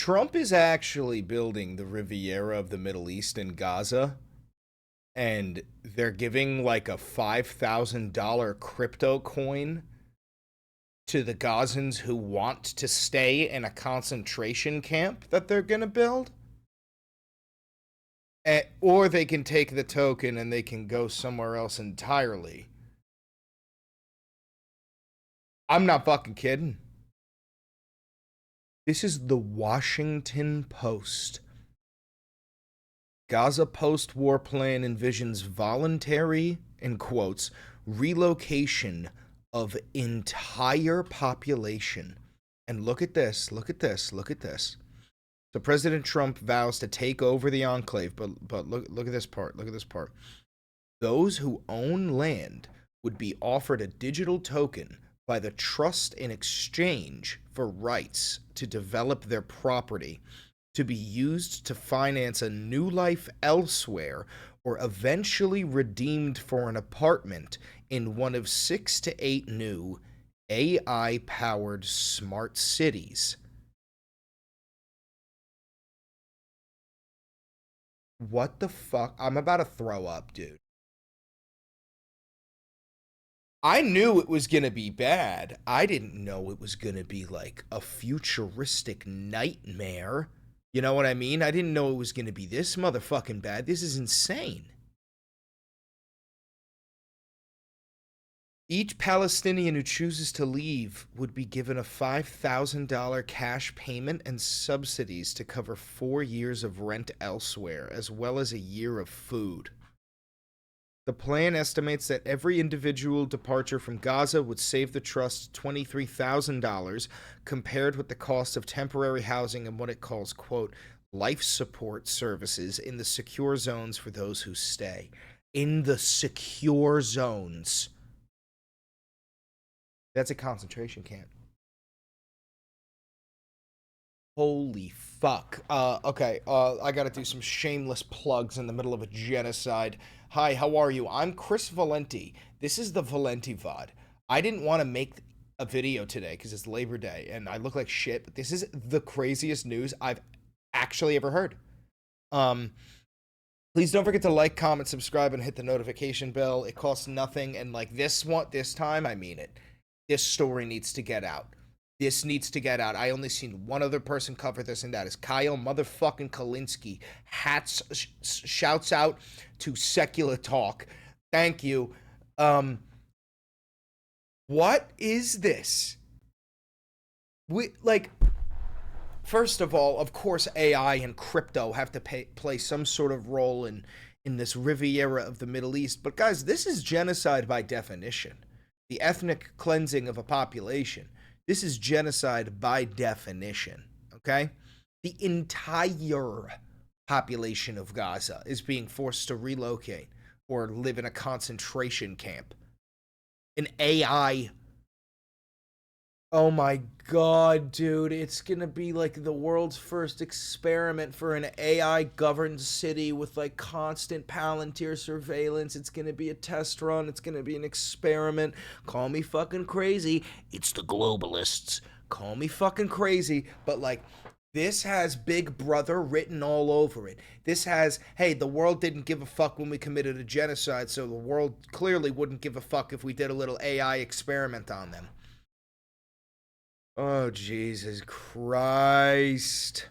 Trump is actually building the Riviera of the Middle East in Gaza, and they're giving like a $5,000 crypto coin to the Gazans who want to stay in a concentration camp that they're going to build. Or they can take the token and they can go somewhere else entirely. I'm not fucking kidding. This is the Washington Post. Gaza post-war plan envisions voluntary, in quotes, relocation of entire population. And look at this, look at this, look at this. So President Trump vows to take over the enclave, but look at this part, look at this part. Those who own land would be offered a digital token by the trust in exchange for rights to develop their property, to be used to finance a new life elsewhere, or eventually redeemed for an apartment in one of 6 to 8 new AI-powered smart cities. What the fuck? I'm about to throw up, dude. I knew it was going to be bad. I didn't know it was going to be like a futuristic nightmare. You know what I mean? I didn't know it was going to be this motherfucking bad. This is insane. Each Palestinian who chooses to leave would be given a $5,000 cash payment and subsidies to cover 4 years of rent elsewhere, as well as a year of food. The plan estimates that every individual departure from Gaza would save the trust $23,000 compared with the cost of temporary housing and what it calls, quote, life support services in the secure zones for those who stay. In the secure zones. That's a concentration camp. Holy fuck. Okay, I gotta do some shameless plugs in the middle of a genocide. Hi, how are you? I'm Chris Valenti. This is the Valenti VOD. I didn't want to make a video today because it's Labor Day and I look like shit, but this is the craziest news I've actually ever heard. Please don't forget to like, comment, subscribe, and hit the notification bell. It costs nothing, and like this time, I mean it. This story needs to get out. This needs to get out. I only seen one other person cover this, and that is Kyle motherfucking Kalinske. Shouts out to Secular Talk. Thank you. What is this? First of all, of course, AI and crypto have to play some sort of role in this Riviera of the Middle East. But guys, this is genocide by definition. The ethnic cleansing of a population. This is genocide by definition, okay? The entire population of Gaza is being forced to relocate or live in a concentration camp. An AI. Oh my god, dude. It's gonna be like the world's first experiment for an AI-governed city with like constant Palantir surveillance. It's gonna be a test run. It's gonna be an experiment. Call me fucking crazy. It's the globalists. Call me fucking crazy. But like, this has Big Brother written all over it. This has, hey, the world didn't give a fuck when we committed a genocide, so the world clearly wouldn't give a fuck if we did a little AI experiment on them. Oh, Jesus Christ.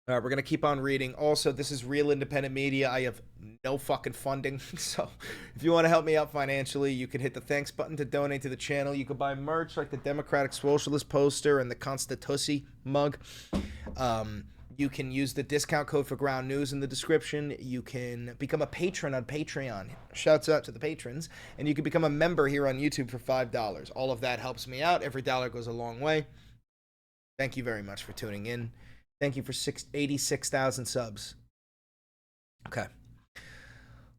All right, we're going to keep on reading. Also, this is real independent media. I have no fucking funding. So if you want to help me out financially, you can hit the thanks button to donate to the channel. You can buy merch like the Democratic Socialist poster and the Constitusi mug. You can use the discount code for Ground News in the description. You can become a patron on Patreon. Shouts out to the patrons. And you can become a member here on YouTube for $5. All of that helps me out. Every dollar goes a long way. Thank you very much for tuning in. Thank you for 86,000 subs. Okay.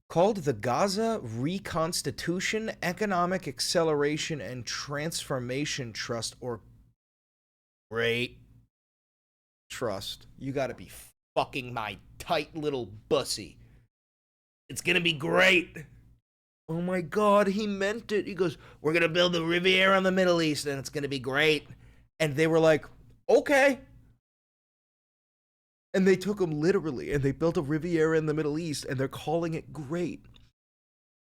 Called the Gaza Reconstitution, Economic Acceleration, and Transformation Trust, or Great Trust. You gotta be fucking my tight little bussy. It's gonna be great. Oh my god, he meant it. He goes, we're gonna build the Riviera in the Middle East and it's gonna be great. And they were like, okay. And they took them literally, and they built a Riviera in the Middle East, and they're calling it great.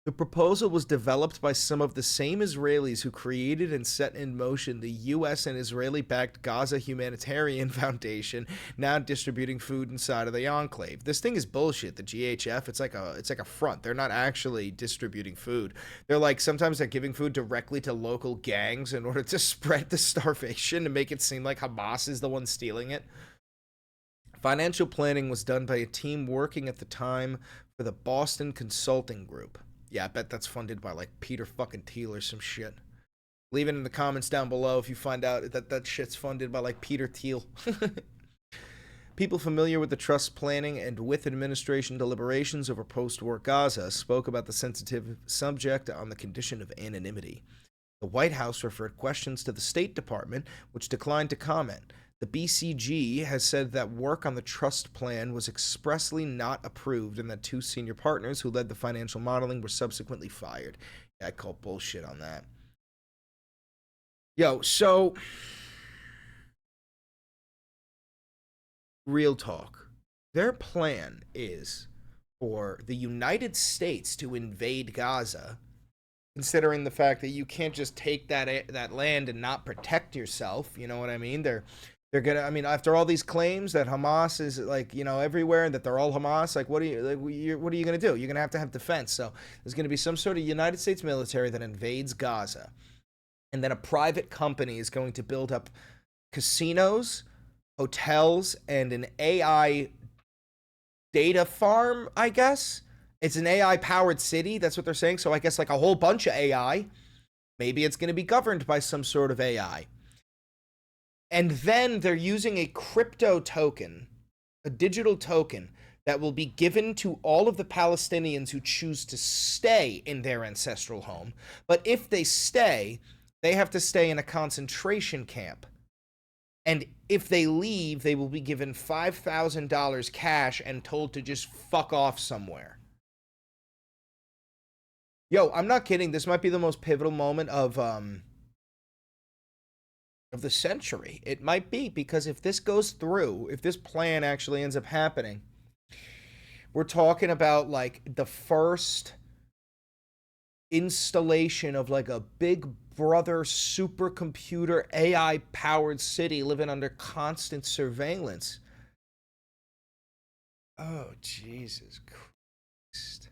The proposal was developed by some of the same Israelis who created and set in motion the U.S. and Israeli-backed Gaza Humanitarian Foundation, now distributing food inside of the enclave. This thing is bullshit. The GHF, it's like a front. They're not actually distributing food. They're like, sometimes they're giving food directly to local gangs in order to spread the starvation and make it seem like Hamas is the one stealing it. Financial planning was done by a team working at the time for the Boston Consulting Group. Yeah, I bet that's funded by, like, Peter fucking Thiel or some shit. Leave it in the comments down below if you find out that that shit's funded by, like, Peter Thiel. People familiar with the trust's planning and with administration deliberations over post-war Gaza spoke about the sensitive subject on the condition of anonymity. The White House referred questions to the State Department, which declined to comment. The BCG has said that work on the trust plan was expressly not approved and that two senior partners who led the financial modeling were subsequently fired. Yeah, I call bullshit on that. Yo, so real talk. Their plan is for the United States to invade Gaza, considering the fact that you can't just take that land and not protect yourself. You know what I mean? They're gonna, I mean, after all these claims that Hamas is, like, you know, everywhere and that they're all Hamas, like, what are you gonna do? You're gonna have defense. So there's gonna be some sort of United States military that invades Gaza, and then a private company is going to build up casinos, hotels, and an AI data farm, I guess. It's an AI powered city. That's what they're saying. So I guess like a whole bunch of AI. Maybe it's gonna be governed by some sort of AI. And then they're using a crypto token, a digital token, that will be given to all of the Palestinians who choose to stay in their ancestral home. But if they stay, they have to stay in a concentration camp. And if they leave, they will be given $5,000 cash and told to just fuck off somewhere. Yo, I'm not kidding. This might be the most pivotal moment of the century. It might be, because if this goes through, if this plan actually ends up happening, we're talking about like the first installation of like a big brother supercomputer AI powered city living under constant surveillance. Oh, Jesus Christ.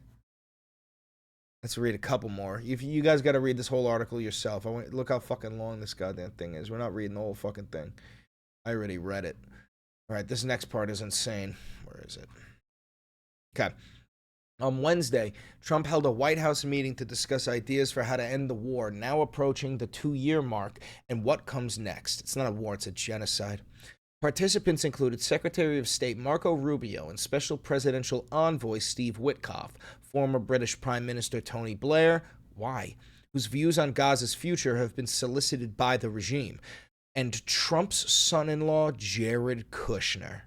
Let's read a couple more. If you guys got to read this whole article yourself. Look how fucking long this goddamn thing is. We're not reading the whole fucking thing. I already read it. All right, this next part is insane. Where is it? Okay. On Wednesday, Trump held a White House meeting to discuss ideas for how to end the war, now approaching the 2-year mark, and what comes next. It's not a war, it's a genocide. Participants included Secretary of State Marco Rubio and Special Presidential Envoy Steve Witkoff, former British Prime Minister Tony Blair, whose views on Gaza's future have been solicited by the regime, and Trump's son-in-law Jared Kushner,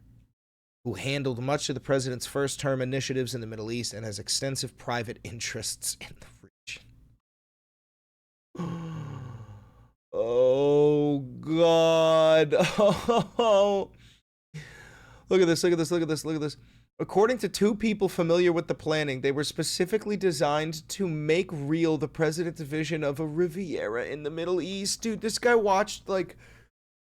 who handled much of the president's first-term initiatives in the Middle East and has extensive private interests in the region. Oh, God. Oh. Look at this, look at this, look at this, look at this. According to two people familiar with the planning, they were specifically designed to make real the president's vision of a Riviera in the Middle East. Dude, this guy watched, like,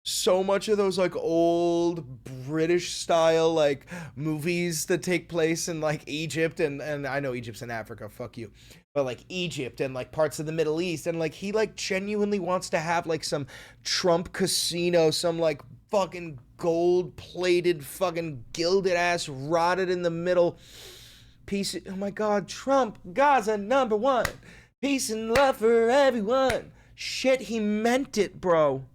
so much of those, like, old British style, like, movies that take place in, like, Egypt, and I know Egypt's in Africa, fuck you, but, like, Egypt and, like, parts of the Middle East, and, like, he, like, genuinely wants to have, like, some Trump casino, some, like, fucking gold-plated, fucking gilded-ass, rotted in the middle piece of, oh my God, Trump, Gaza #1, peace and love for everyone. Shit, he meant it, bro.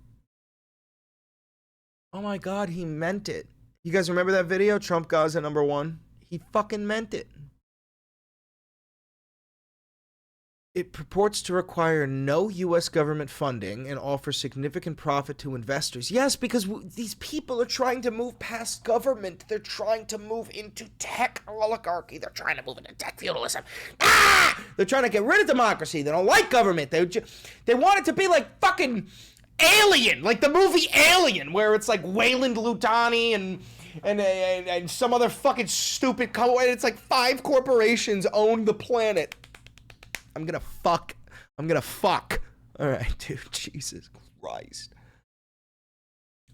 Oh my God, he meant it. You guys remember that video? Trump Gaza #1? He fucking meant it. It purports to require no U.S. government funding and offer significant profit to investors. Yes, because these people are trying to move past government. They're trying to move into tech oligarchy. They're trying to move into tech feudalism. They're trying to get rid of democracy. They don't like government. They want it to be like fucking Alien, like the movie Alien, where it's like Wayland Lutani and and some other fucking stupid it's like 5 corporations own the planet. I'm gonna fuck. All right, dude. Jesus Christ.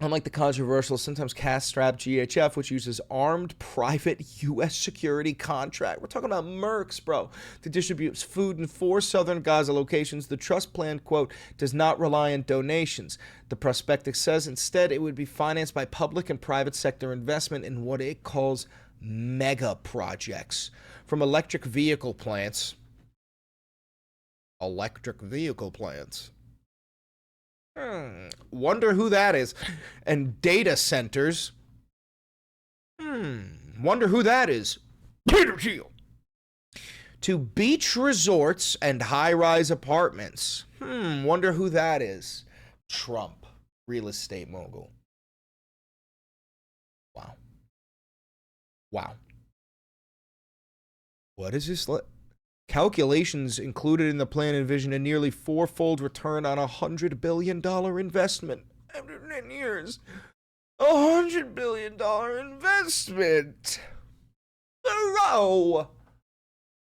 Unlike the controversial, sometimes cash-strapped GHF, which uses armed private U.S. security contract. We're talking about mercs, bro, to distribute food in 4 southern Gaza locations. The trust plan, quote, does not rely on donations. The prospectus says instead it would be financed by public and private sector investment in what it calls mega projects. From electric vehicle plants. Wonder who that is. And data centers. Wonder who that is. Peter Thiel. To beach resorts and high-rise apartments. Wonder who that is. Trump, real estate mogul. Wow. What is this? Calculations included in the plan envision a nearly 4-fold return on a $100 billion investment. After 10 years, $100 billion investment. Bro.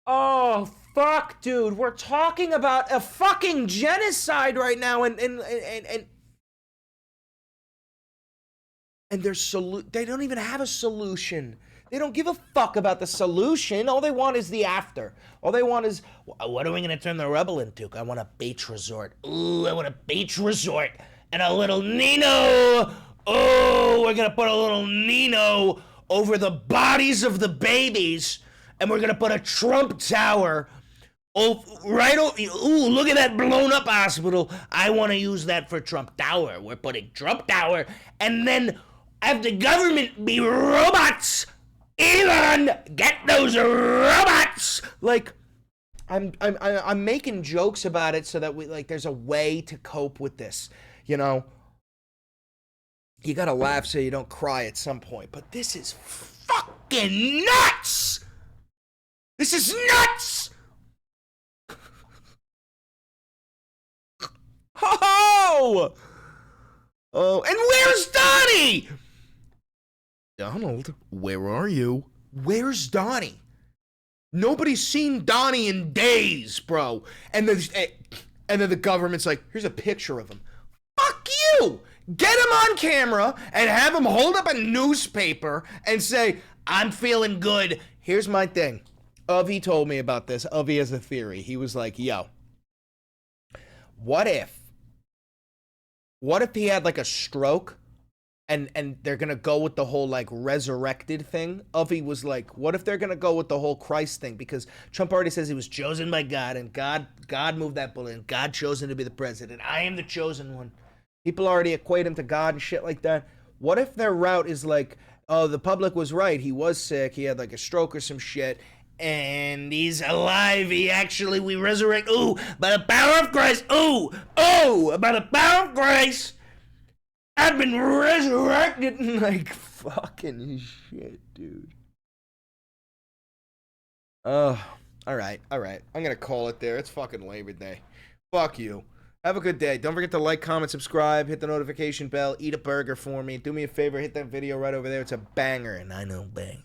Oh, fuck, dude. We're talking about a fucking genocide right now, and they don't even have a solution. They don't give a fuck about the solution. All they want is the after. All they want is, what are we going to turn the rubble into? I want a beach resort. Ooh, I want a beach resort. And a little Nino. Oh, we're going to put a little Nino over the bodies of the babies. And we're going to put a Trump Tower. Oh, right. Ooh, look at that blown up hospital. I want to use that for Trump Tower. We're putting Trump Tower. And then have the government be robots. Elon, get those robots! Like, I'm making jokes about it so that there's a way to cope with this, you know? You gotta laugh so you don't cry at some point, but this is fucking nuts! This is nuts! Oh! Oh, and where's Donnie? Donald, where are you? Where's Donnie? Nobody's seen Donnie in days, bro. And then the government's like, here's a picture of him. Fuck you! Get him on camera and have him hold up a newspaper and say, I'm feeling good. Here's my thing. Avi told me about this. Avi has a theory. He was like, yo, what if he had like a stroke? And they're going to go with the whole, like, resurrected thing. Avi was like, what if they're going to go with the whole Christ thing? Because Trump already says he was chosen by God, and God moved that bullet, and God chose him to be the president. I am the chosen one. People already equate him to God and shit like that. What if their route is like, oh, the public was right. He was sick. He had, like, a stroke or some shit. And he's alive. We resurrect. Ooh, by the power of Christ. Ooh, by the power of Christ. I've been resurrected. Like, fucking shit, dude. All right. I'm gonna call it there. It's fucking Labor Day. Fuck you. Have a good day. Don't forget to like, comment, subscribe, hit the notification bell, eat a burger for me. Do me a favor, hit that video right over there. It's a banger, and I know banger.